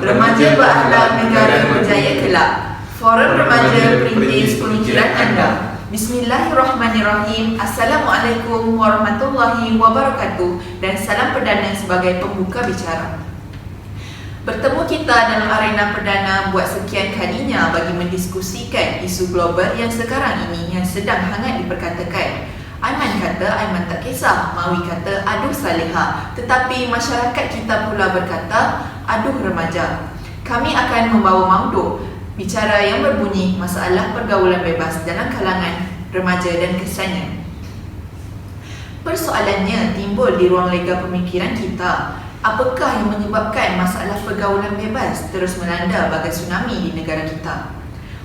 Remaja berakhlak negara berjaya kelak. Forum Remaja Perintis Pemikiran Anda. Bismillahirrahmanirrahim. Assalamualaikum warahmatullahi wabarakatuh. Dan salam perdana sebagai pembuka bicara. Bertemu kita dalam arena perdana buat sekian kalinya bagi mendiskusikan isu global yang sekarang ini yang sedang hangat diperkatakan. Aiman kata Aiman tak kisah, Mawi kata aduh Saleha, tetapi masyarakat kita pula berkata aduh remaja. Kami akan membawa maudu bicara yang berbunyi masalah pergaulan bebas dalam kalangan remaja dan kesannya. Persoalannya timbul di ruang lega pemikiran kita. Apakah yang menyebabkan masalah pergaulan bebas terus melanda bagai tsunami di negara kita?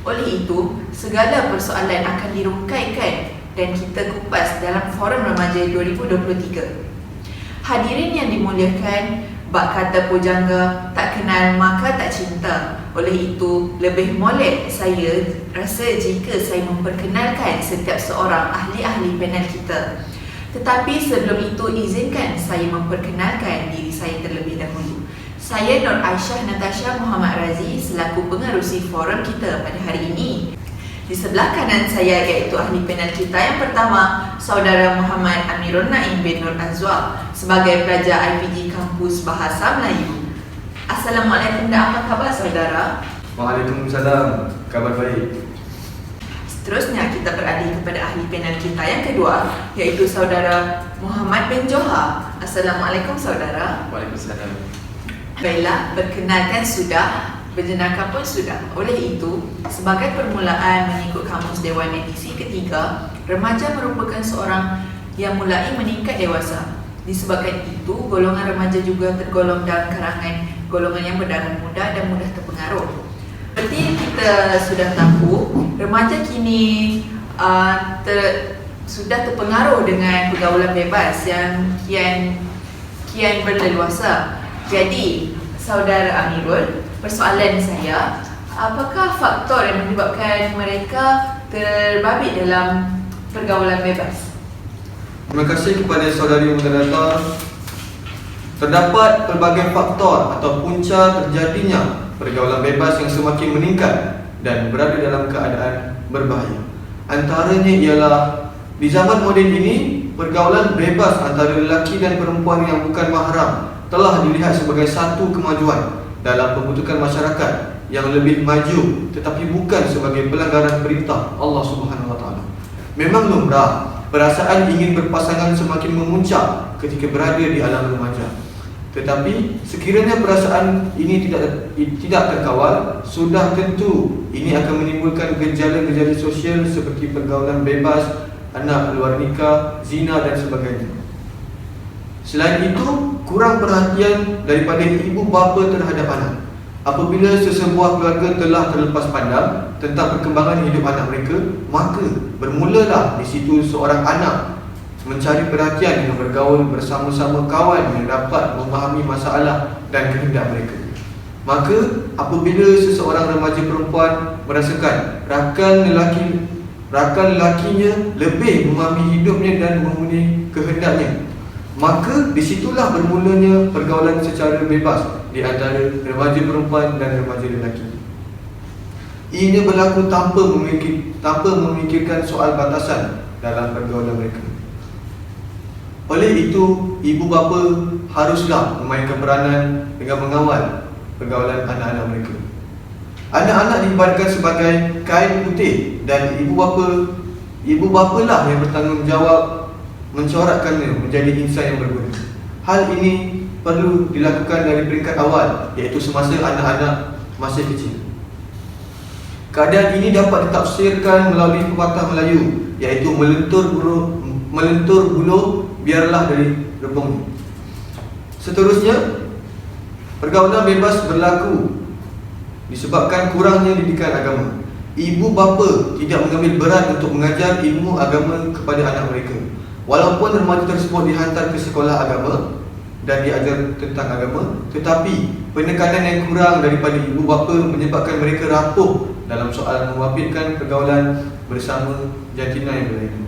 Oleh itu, segala persoalan akan dirungkaikan dan kita kupas dalam Forum Remaja 2023. Hadirin yang dimuliakan, bak kata pujangga, tak kenal maka tak cinta. Oleh itu, lebih molek saya rasa jika saya memperkenalkan setiap seorang ahli-ahli panel kita. Tetapi sebelum itu, izinkan saya memperkenalkan diri saya terlebih dahulu. Saya Nur Aisyah Natasha Muhammad Razi selaku pengerusi forum kita pada hari ini. Di sebelah kanan saya iaitu ahli panel kita yang pertama, Saudara Muhammad Amirul Naim bin Nur Azwar sebagai pelajar IPG Kampus Bahasa Melayu. Assalamualaikum dan apa khabar saudara? Waalaikumsalam, kabar baik. Seterusnya kita beralih kepada ahli panel kita yang kedua iaitu Saudara Muhammad bin Johar. Assalamualaikum saudara. Waalaikumsalam. Baiklah, berkenalkan sudah, berjenaka pun sudah. Oleh itu, sebagai permulaan mengikut Kamus Dewan edisi ketiga, remaja merupakan seorang yang mulai meningkat dewasa. Disebabkan itu, golongan remaja juga tergolong dalam kalangan golongan yang berdarah muda dan mudah terpengaruh. Seperti yang kita sudah tahu, remaja kini sudah terpengaruh dengan pergaulan bebas yang kian berleluasa. Jadi, Saudara Amirul, persoalan saya, apakah faktor yang menyebabkan mereka terbabit dalam pergaulan bebas? Terima kasih kepada saudari moderator. Terdapat pelbagai faktor atau punca terjadinya pergaulan bebas yang semakin meningkat dan berada dalam keadaan berbahaya. Antaranya ialah di zaman moden ini, pergaulan bebas antara lelaki dan perempuan yang bukan mahram telah dilihat sebagai satu kemajuan dalam pembentukan masyarakat yang lebih maju, tetapi bukan sebagai pelanggaran perintah Allah Subhanahu Wa Taala. Memang lumrah perasaan ingin berpasangan semakin memuncak ketika berada di alam remaja. Tetapi sekiranya perasaan ini tidak terkawal, sudah tentu ini akan menimbulkan gejala-gejala sosial seperti pergaulan bebas, anak luar nikah, zina dan sebagainya. Selain itu, kurang perhatian daripada ibu bapa terhadap anak. Apabila sesebuah keluarga telah terlepas pandang tentang perkembangan hidup anak mereka, maka bermulalah di situ seorang anak mencari perhatian dengan bergaul bersama-sama kawan yang dapat memahami masalah dan kehendak mereka. Maka apabila seseorang remaja perempuan merasakan rakan lelakinya lebih memahami hidupnya dan memenuhi kehendaknya, maka disitulah bermulanya pergaulan secara bebas di antara remaja perempuan dan remaja lelaki. Ia berlaku tanpa memikirkan soal batasan dalam pergaulan mereka. Oleh itu, ibu bapa haruslah memainkan peranan dengan mengawal pergaulan anak-anak mereka. Anak-anak diibaratkan sebagai kain putih dan ibu bapalah yang bertanggungjawab mencorakkannya menjadi insan yang berguna. Hal ini perlu dilakukan dari peringkat awal, iaitu semasa anak-anak masih kecil. Keadaan ini dapat ditafsirkan melalui pepatah Melayu, iaitu melentur buluh biarlah dari rebung. Seterusnya, pergaulan bebas berlaku disebabkan kurangnya didikan agama. Ibu bapa tidak mengambil berat untuk mengajar ilmu agama kepada anak mereka. Walaupun remaja tersebut dihantar ke sekolah agama dan diajar tentang agama, tetapi penekanan yang kurang daripada ibu bapa menyebabkan mereka rapuh dalam soal membabitkan pergaulan bersama jantina yang berlainan.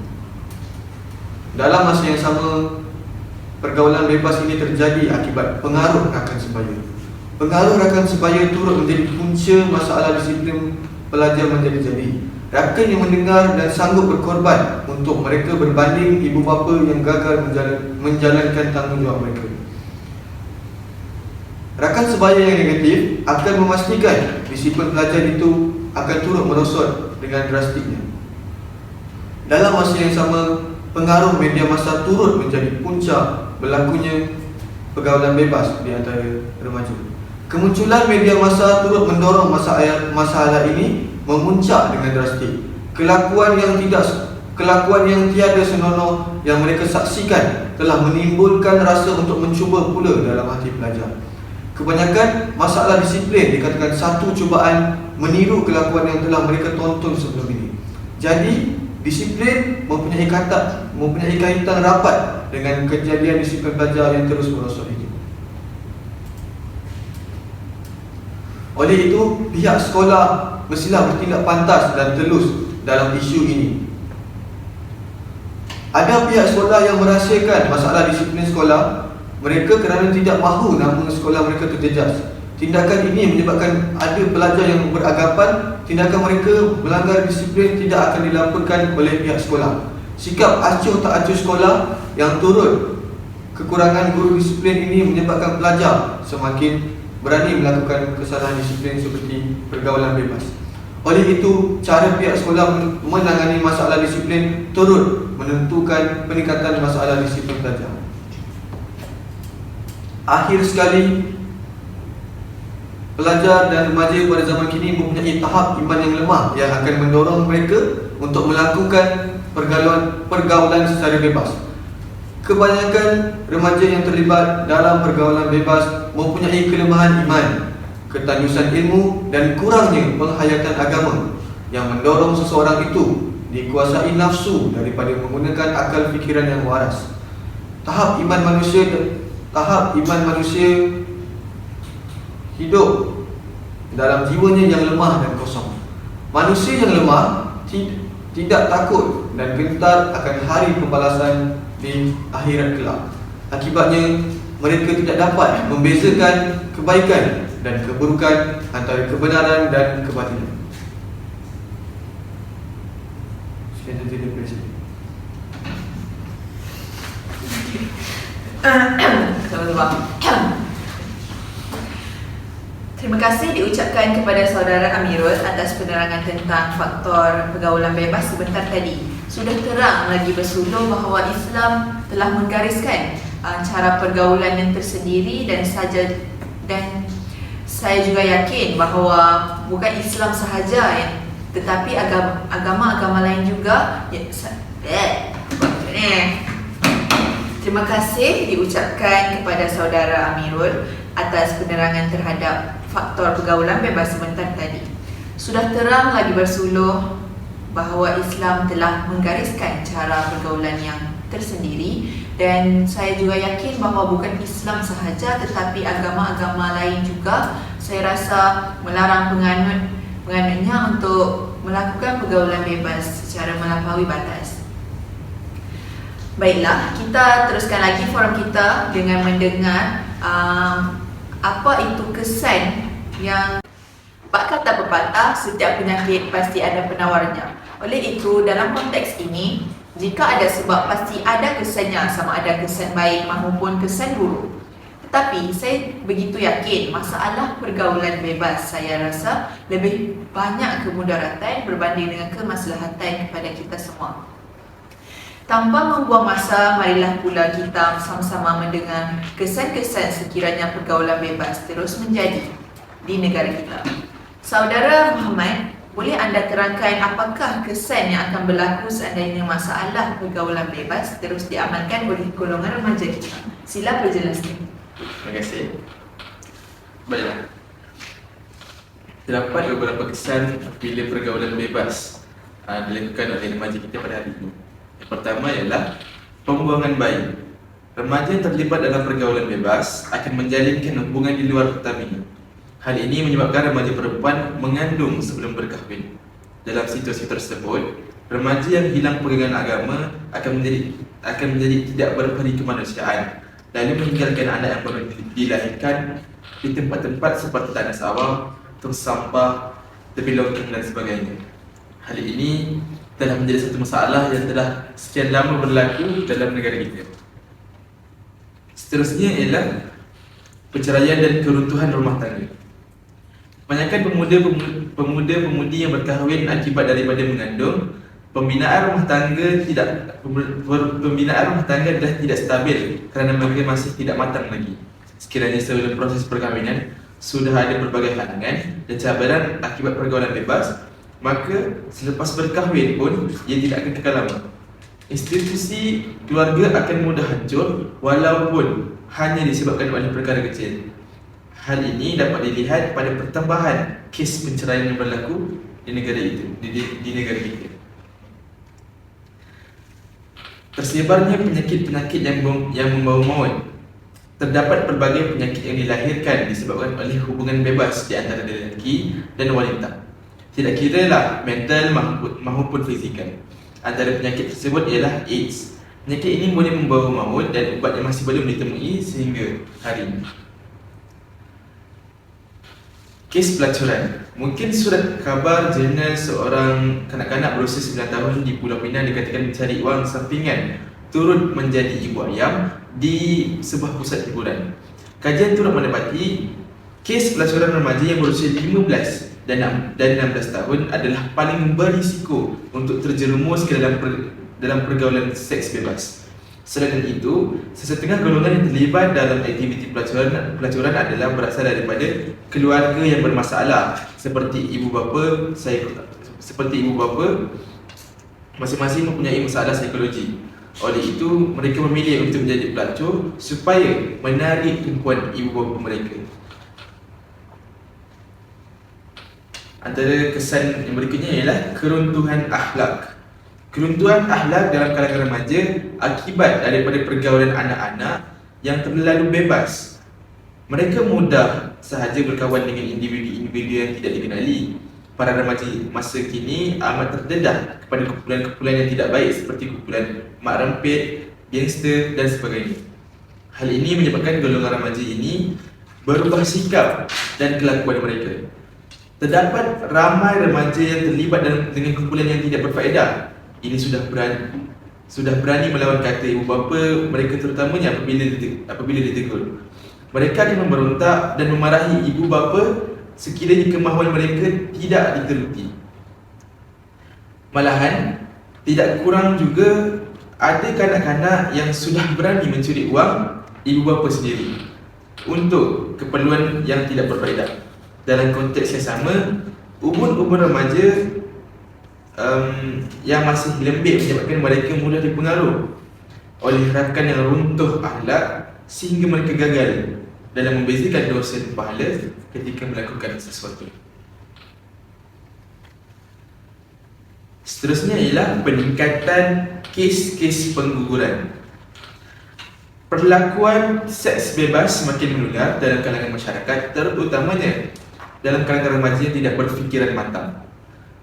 Dalam masa yang sama, pergaulan bebas ini terjadi akibat pengaruh rakan sebaya. Pengaruh rakan sebaya turut menjadi punca masalah disiplin pelajar menjadi-jadi. Rakan yang mendengar dan sanggup berkorban untuk mereka berbanding ibu bapa yang gagal menjalankan tanggungjawab mereka. Rakan sebaya yang negatif akan memastikan disiplin pelajar itu akan turut merosot dengan drastiknya. Dalam masa yang sama, pengaruh media massa turut menjadi punca berlakunya pergaulan bebas di antara remaja. Kemunculan media massa turut mendorong masalah ini memuncak dengan drastik. Kelakuan yang tiada senonoh yang mereka saksikan telah menimbulkan rasa untuk mencuba pula dalam hati pelajar. Kebanyakan masalah disiplin dikatakan satu cubaan meniru kelakuan yang telah mereka tonton sebelum ini. Jadi, disiplin mempunyai kaitan rapat dengan kejadian disiplin pelajar yang terus merosot itu. Oleh itu, pihak sekolah mestilah bertindak pantas dan telus dalam isu ini. Ada pihak sekolah yang merahsiakan masalah disiplin sekolah mereka kerana tidak mahu nama sekolah mereka terjejas. Tindakan ini menyebabkan ada pelajar yang beranggapan tindakan mereka melanggar disiplin tidak akan dilaporkan oleh pihak sekolah. Sikap acuh tak acuh sekolah yang turut kekurangan guru disiplin ini menyebabkan pelajar semakin berani melakukan kesalahan disiplin seperti pergaulan bebas. Oleh itu, cara pihak sekolah menangani masalah disiplin turut menentukan peningkatan masalah disiplin pelajar. Akhir sekali, pelajar dan remaja pada zaman kini mempunyai tahap iman yang lemah yang akan mendorong mereka untuk melakukan pergaulan secara bebas. Kebanyakan remaja yang terlibat dalam pergaulan bebas mempunyai kelemahan iman, ketandusan ilmu dan kurangnya penghayatan agama yang mendorong seseorang itu dikuasai nafsu daripada menggunakan akal fikiran yang waras. Tahap iman manusia hidup dalam jiwanya yang lemah dan kosong. Manusia yang lemah tidak takut dan gentar akan hari pembalasan di akhirat kelak. Akibatnya, mereka tidak dapat membezakan kebaikan dan keburukan antara kebenaran dan kebatilan. Sekian saja daripada saya. Terima kasih diucapkan kepada saudara Amirul atas penerangan tentang faktor pergaulan bebas sebentar tadi. Sudah terang lagi bersuluh bahawa Islam telah menggariskan cara pergaulan yang tersendiri dan saya juga yakin bahawa bukan Islam sahaja tetapi agama-agama lain juga Terima kasih diucapkan kepada saudara Amirul atas penerangan terhadap faktor pergaulan bebas sebentar tadi. Sudah terang lagi bersuluh bahawa Islam telah menggariskan cara pergaulan yang tersendiri dan saya juga yakin bahawa bukan Islam sahaja tetapi agama-agama lain juga saya rasa melarang penganutnya untuk melakukan pergaulan bebas secara melampaui batas. Baiklah, kita teruskan lagi forum kita dengan mendengar apa itu kesan yang bak kata pepatah, setiap penyakit pasti ada penawarnya. Oleh itu, dalam konteks ini, jika ada sebab pasti ada kesannya, sama ada kesan baik maupun kesan buruk. Tetapi saya begitu yakin masalah pergaulan bebas saya rasa lebih banyak kemudaratan berbanding dengan kemaslahatan kepada kita semua. Tanpa membuang masa, marilah pula kita sama-sama mendengar kesan-kesan sekiranya pergaulan bebas terus menjadi di negara kita. Saudara Muhammad, boleh anda terangkan apakah kesan yang akan berlaku seandainya masalah pergaulan bebas terus diamalkan oleh golongan remaja kita? Sila perjelaskan. Terima kasih. Baiklah. Terdapat beberapa kesan bila pergaulan bebas dilakukan oleh remaja kita pada hari ini. Yang pertama ialah pembuangan bayi. Remaja yang terlibat dalam pergaulan bebas akan menjalinkan hubungan di luar pertamina. Hal ini menyebabkan remaja perempuan mengandung sebelum berkahwin. Dalam situasi tersebut, remaja yang hilang pegangan agama akan menjadi tidak berperi kemanusiaan, lalu meninggalkan anak yang baru dilahirkan di tempat-tempat seperti tanah sawah, tong sampah, tepi longkang dan sebagainya. Hal ini telah menjadi satu masalah yang telah sekian lama berlaku dalam negara kita. Seterusnya ialah perceraian dan keruntuhan rumah tangga. Kebanyakan pemuda-pemudi yang berkahwin akibat daripada mengandung, pembinaan rumah tangga adalah tidak stabil kerana mereka masih tidak matang lagi. Sekiranya sebelum proses perkahwinan sudah ada berbagai halangan dan cabaran akibat pergaulan bebas, maka selepas berkahwin pun ia tidak akan kekal lama. Institusi keluarga akan mudah hancur walaupun hanya disebabkan oleh perkara kecil. Hal ini dapat dilihat pada pertambahan kes penceraian yang berlaku di negara negara kita. Tersebarnya penyakit-penyakit yang membawa maut. Terdapat pelbagai penyakit yang dilahirkan disebabkan oleh hubungan bebas di antara lelaki dan wanita. Tidak kiralah mental maupun fizikal. Antara penyakit tersebut ialah AIDS. Penyakit ini boleh membawa maut dan ubatnya masih belum ditemui sehingga hari ini. Kes pelacuran. Mungkin surat khabar jurnal seorang kanak-kanak berusia 9 tahun di Pulau Pinang dikatakan mencari wang sampingan turut menjadi ibu ayam di sebuah pusat hiburan. Kajian turut mendapati kes pelacuran remaja yang berusia 15 dan 16 tahun adalah paling berisiko untuk terjerumus ke dalam pergaulan seks bebas. Selain itu, sesetengah golongan yang terlibat dalam aktiviti pelacuran adalah berasal daripada keluarga yang bermasalah seperti ibu bapa masing-masing mempunyai masalah psikologi. Oleh itu, mereka memilih untuk menjadi pelacur supaya menarik tumpuan ibu bapa mereka. Antara kesan yang berikutnya ialah keruntuhan akhlak. Keruntuhan akhlak dalam kalangan remaja akibat daripada pergaulan anak-anak yang terlalu bebas. Mereka mudah sahaja berkawan dengan individu-individu yang tidak dikenali. Para remaja masa kini amat terdedah kepada kumpulan-kumpulan yang tidak baik seperti kumpulan mak rempit, gangster dan sebagainya. Hal ini menyebabkan golongan remaja ini berubah sikap dan kelakuan mereka. Terdapat ramai remaja yang terlibat dengan kumpulan yang tidak berfaedah. Ini sudah berani melawan kata ibu bapa mereka, terutamanya apabila ditegur. Mereka akan memberontak dan memarahi ibu bapa sekiranya kemahuan mereka tidak diteruti. Malahan, tidak kurang juga ada kanak-kanak yang sudah berani mencuri wang ibu bapa sendiri untuk keperluan yang tidak berfaedah. Dalam konteks yang sama, umur remaja yang masih lembik menyebabkan mereka mudah dipengaruhi oleh rakan yang runtuh akhlak sehingga mereka gagal dalam membezakan dosa dan pahala ketika melakukan sesuatu. Seterusnya ialah peningkatan kes-kes pengguguran. Perlakuan seks bebas semakin menular dalam kalangan masyarakat, terutamanya dalam kalangan remaja yang tidak berfikiran matang.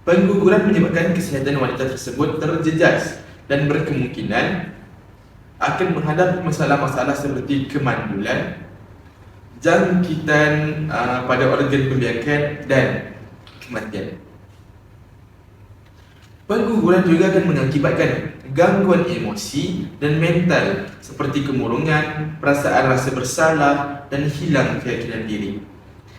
Pengguguran menyebabkan kesihatan wanita tersebut terjejas dan berkemungkinan akan menghadapi masalah-masalah seperti kemandulan, jangkitan pada organ pembiakan dan kematian. Pengguguran juga akan mengakibatkan gangguan emosi dan mental seperti kemurungan, perasaan rasa bersalah dan hilang keyakinan diri.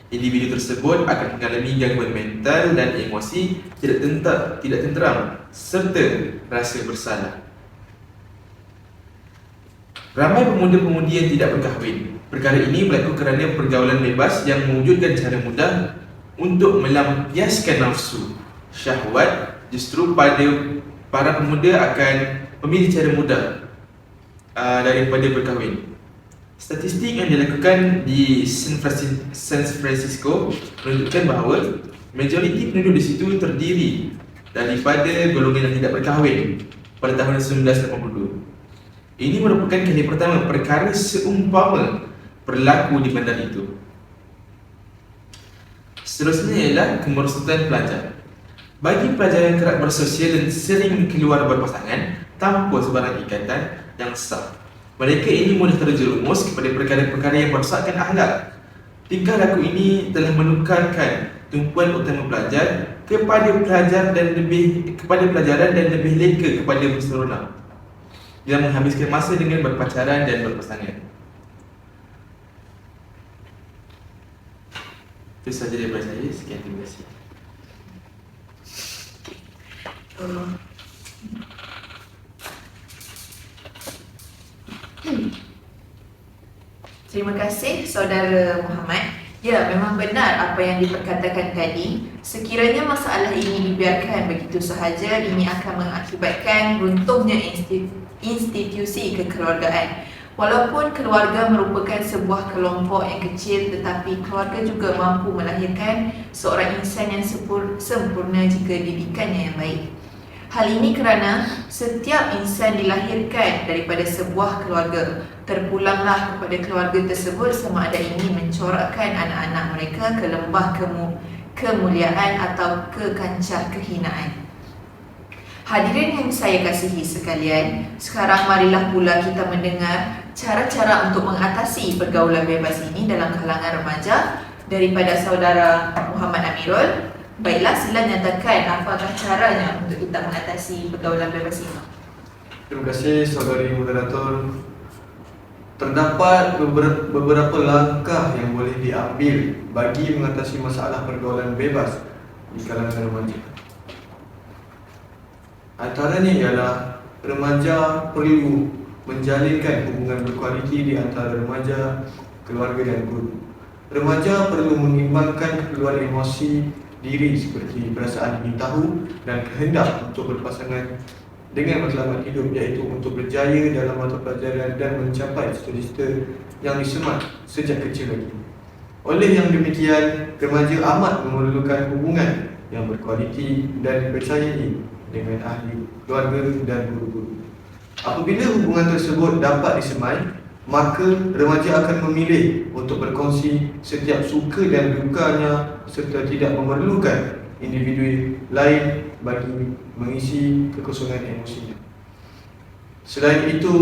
Individu tersebut akan mengalami gangguan mental dan emosi tidak tenteram serta rasa bersalah. Ramai pemuda-pemudi yang tidak berkahwin. Perkara ini berlaku kerana pergaulan bebas yang mewujudkan cara mudah untuk melampiaskan nafsu syahwat. Justru para pemuda akan memilih cara mudah daripada berkahwin. Statistik yang dilakukan di San Francisco menunjukkan bahawa majoriti penduduk di situ terdiri daripada golongan yang tidak berkahwin pada tahun 1982. Ini merupakan kali pertama perkara seumpama berlaku di bandar itu. Seterusnya ialah kemerosotan pelajar. Bagi pelajar yang kerap bersosial dan sering keluar berpasangan tanpa sebarang ikatan yang sah, mereka ini mudah terjerumus kepada perkara-perkara yang merosakkan akhlak. Tingkah laku ini telah menukarkan tumpuan utama pelajar kepada pelajaran dan lebih leka kepada pesona yang menghabiskan masa dengan berpacaran dan berpasangan. Itu sahaja daripada saya. Sekian, terima kasih. Terima kasih Saudara Muhammad. Ya, memang benar apa yang diperkatakan tadi. Sekiranya masalah ini dibiarkan begitu sahaja, ini akan mengakibatkan runtuhnya institusi kekeluargaan. Walaupun keluarga merupakan sebuah kelompok yang kecil, tetapi keluarga juga mampu melahirkan seorang insan yang sempurna jika didikannya yang baik. Hal ini kerana setiap insan dilahirkan daripada sebuah keluarga. Terpulanglah kepada keluarga tersebut sama ada ingin mencorakkan anak-anak mereka ke lembah kemuliaan atau ke kancah kehinaan. Hadirin yang saya kasihi sekalian, sekarang marilah pula kita mendengar cara-cara untuk mengatasi pergaulan bebas ini dalam kalangan remaja daripada Saudara Muhammad Amirul. Baiklah, sila nyatakan apakah caranya untuk kita mengatasi pergaulan bebas ini. Terima kasih saudari moderator. Terdapat beberapa langkah yang boleh diambil bagi mengatasi masalah pergaulan bebas di kalangan remaja. Antaranya ialah remaja perlu menjalinkan hubungan berkualiti di antara remaja, keluarga dan guru. Remaja perlu mengimbangkan keluar emosi diri seperti perasaan ingin tahu dan kehendak untuk berpasangan dengan matlamat hidup, iaitu untuk berjaya dalam mata pelajaran dan mencapai cita-cita yang disemat sejak kecil lagi. Oleh yang demikian, remaja amat memerlukan hubungan yang berkualiti dan dipercayai dengan ahli keluarga dan guru-guru. Apabila hubungan tersebut dapat disemai, maka remaja akan memilih untuk berkongsi setiap suka dan dukanya serta tidak memerlukan individu lain bagi mengisi kekosongan emosinya. Selain itu,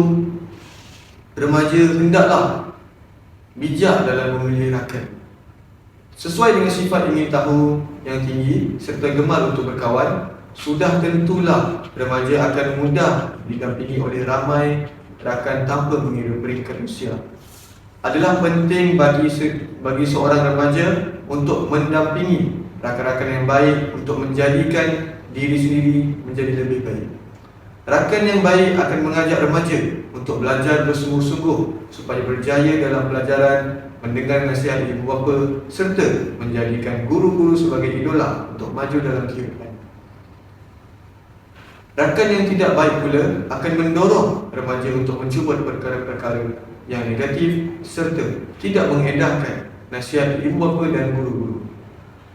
remaja hendaklah bijak dalam memilih rakan. Sesuai dengan sifat ingin tahu yang tinggi serta gemar untuk berkawan, sudah tentulah remaja akan mudah didampingi oleh ramai rakan tanpa mengira peringkat usia. Adalah penting bagi seorang remaja untuk mendampingi rakan-rakan yang baik untuk menjadikan diri sendiri menjadi lebih baik. Rakan yang baik akan mengajak remaja untuk belajar bersungguh-sungguh supaya berjaya dalam pelajaran, mendengar nasihat ibu bapa serta menjadikan guru-guru sebagai idola untuk maju dalam kehidupan. Rakan yang tidak baik pula akan mendorong remaja untuk mencuba perkara-perkara yang negatif serta tidak mengedahkan nasihat ibu bapa dan guru-guru.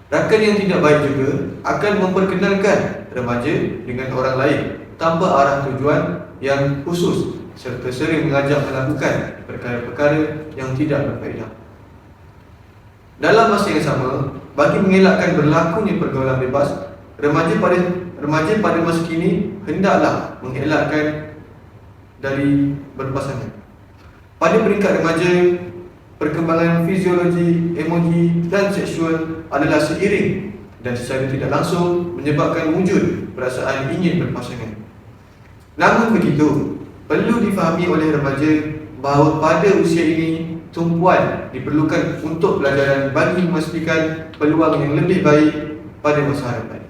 Rakan yang tidak baik juga akan memperkenalkan remaja dengan orang lain tanpa arah tujuan yang khusus serta sering mengajak melakukan perkara-perkara yang tidak berfaedah. Dalam masa yang sama, bagi mengelakkan berlakunya pergaulan bebas, remaja pada masa kini hendaklah mengelakkan dari berpasangan. Pada peringkat remaja, perkembangan fiziologi, emosi dan seksual adalah seiring dan secara tidak langsung menyebabkan wujud perasaan ingin berpasangan. Namun begitu, perlu difahami oleh remaja bahawa pada usia ini tumpuan diperlukan untuk pelajaran bagi memastikan peluang yang lebih baik pada masa hadapan.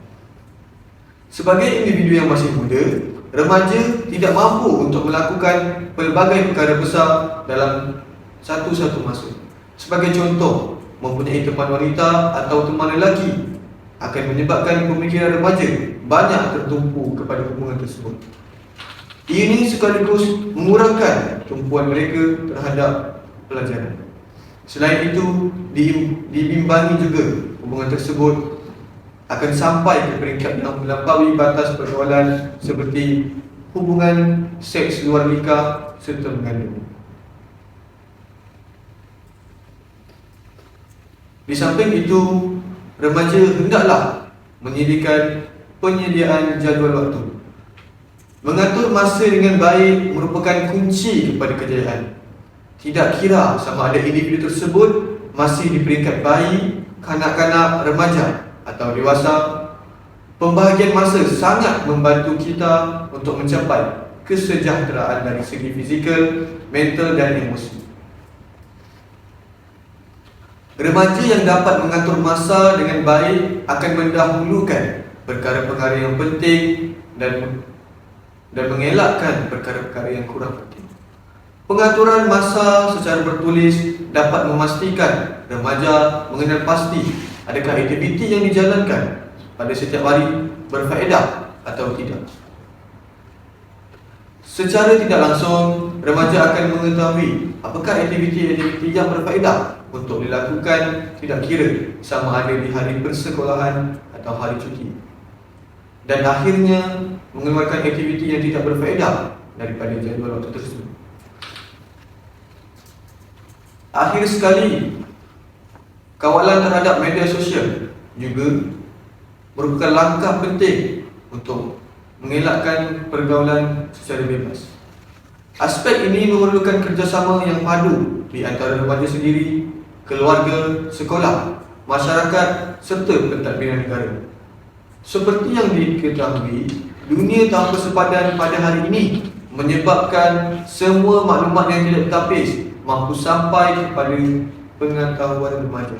Sebagai individu yang masih muda, remaja tidak mampu untuk melakukan pelbagai perkara besar dalam satu-satu masa. Sebagai contoh, mempunyai teman wanita atau teman lelaki akan menyebabkan pemikiran remaja banyak tertumpu kepada hubungan tersebut. Ini sekaligus mengurangkan tumpuan mereka terhadap pelajaran. Selain itu, dibimbangi juga hubungan tersebut akan sampai ke peringkat yang melampaui batas pergaulan seperti hubungan seks luar nikah serta mengandung. Di samping itu, remaja hendaklah penyediaan jadual waktu. Mengatur masa dengan baik merupakan kunci kepada kejayaan. Tidak kira sama ada individu tersebut masih di peringkat bayi, kanak-kanak, remaja atau dewasa, pembahagian masa sangat membantu kita untuk mencapai kesejahteraan dari segi fizikal, mental dan emosi. Remaja yang dapat mengatur masa dengan baik akan mendahulukan perkara-perkara yang penting dan mengelakkan perkara-perkara yang kurang penting. Pengaturan masa secara bertulis dapat memastikan remaja mengenal pasti adakah aktiviti yang dijalankan pada setiap hari berfaedah atau tidak. Secara tidak langsung, remaja akan mengetahui apakah aktiviti-aktiviti yang berfaedah untuk dilakukan tidak kira sama ada di hari persekolahan atau hari cuti, dan akhirnya mengeluarkan aktiviti yang tidak berfaedah daripada jadual waktu tersebut. Akhir sekali, kawalan terhadap media sosial juga merupakan langkah penting untuk mengelakkan pergaulan secara bebas. Aspek ini memerlukan kerjasama yang padu di antara remaja sendiri, keluarga, sekolah, masyarakat serta pentadbiran negara. Seperti yang diketahui, dunia tanpa sepadan pada hari ini menyebabkan semua maklumat yang tidak tertapis mampu sampai kepada pengetahuan remaja.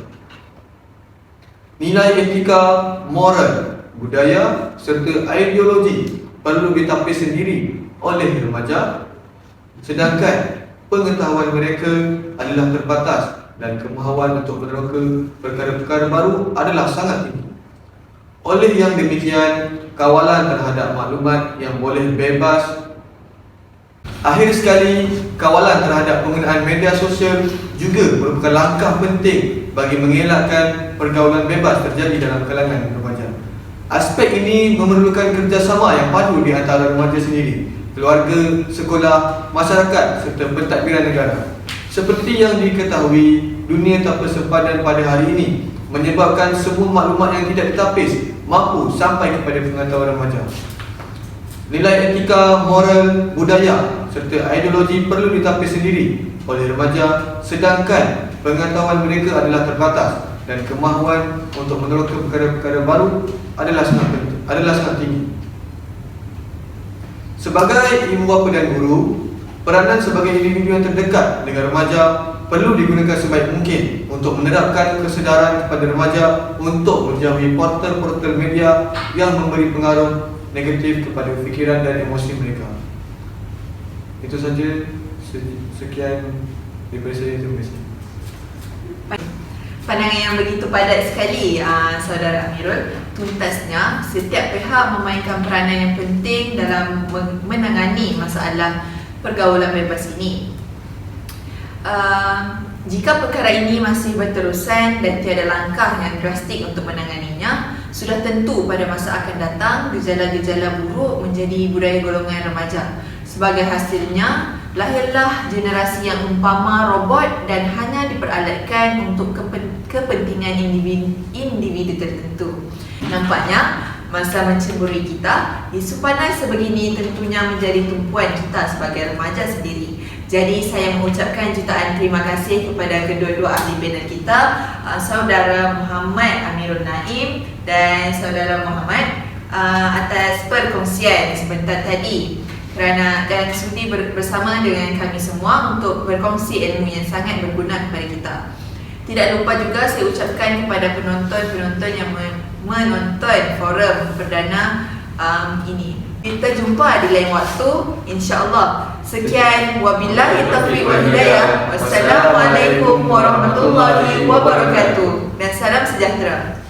Nilai etika, moral, budaya serta ideologi perlu ditapis sendiri oleh remaja, sedangkan pengetahuan mereka adalah terbatas dan kemahuan untuk meneroka perkara-perkara baru adalah sangat tinggi. Oleh yang demikian, kawalan terhadap maklumat yang boleh bebas. Akhir sekali, kawalan terhadap penggunaan media sosial juga merupakan langkah penting bagi mengelakkan pergaulan bebas terjadi dalam kalangan remaja. Aspek ini memerlukan kerjasama yang padu di antara remaja sendiri, keluarga, sekolah, masyarakat serta pentadbiran negara. Seperti yang diketahui, dunia tanpa sepadan pada hari ini menyebabkan semua maklumat yang tidak ditapis mampu sampai kepada pengetahuan remaja. Nilai etika, moral, budaya serta ideologi perlu ditapis sendiri oleh remaja, sedangkan pengetahuan mereka adalah terbatas dan kemahuan untuk meneroka perkara-perkara baru adalah sangat tinggi. Sebagai ibu bapa dan guru, peranan sebagai individu yang terdekat dengan remaja perlu digunakan sebaik mungkin untuk menerapkan kesedaran kepada remaja untuk menjauhi portal-portal media yang memberi pengaruh negatif kepada fikiran dan emosi mereka. Itu saja. Sekian daripada saya. Terima kasih. Pandangan yang begitu padat sekali, Saudara Amirul. Tuntasnya, setiap pihak memainkan peranan yang penting dalam menangani masalah pergaulan bebas ini. Jika perkara ini masih berterusan dan tiada langkah yang drastik untuk menanganinya, sudah tentu pada masa akan datang gejala-gejala buruk menjadi budaya golongan remaja. Sebagai hasilnya, lahirlah generasi yang umpama robot dan hanya diperalatkan untuk kepentingan individu tertentu. Nampaknya masa mencemburi kita, isu panas sebegini tentunya menjadi tumpuan kita sebagai remaja sendiri. Jadi saya mengucapkan jutaan terima kasih kepada kedua-dua ahli panel kita, Saudara Muhammad Amirul Naim dan Saudara Muhammad atas perkongsian sebentar tadi, kerana dan sudi bersama dengan kami semua untuk berkongsi ilmu yang sangat berguna kepada kita. Tidak lupa juga saya ucapkan kepada penonton-penonton yang menonton forum perdana ini. Kita jumpa di lain waktu, insya-Allah. Sekian, wabillahi taufiq wal hidayah. Wassalamualaikum warahmatullahi wabarakatuh dan salam sejahtera.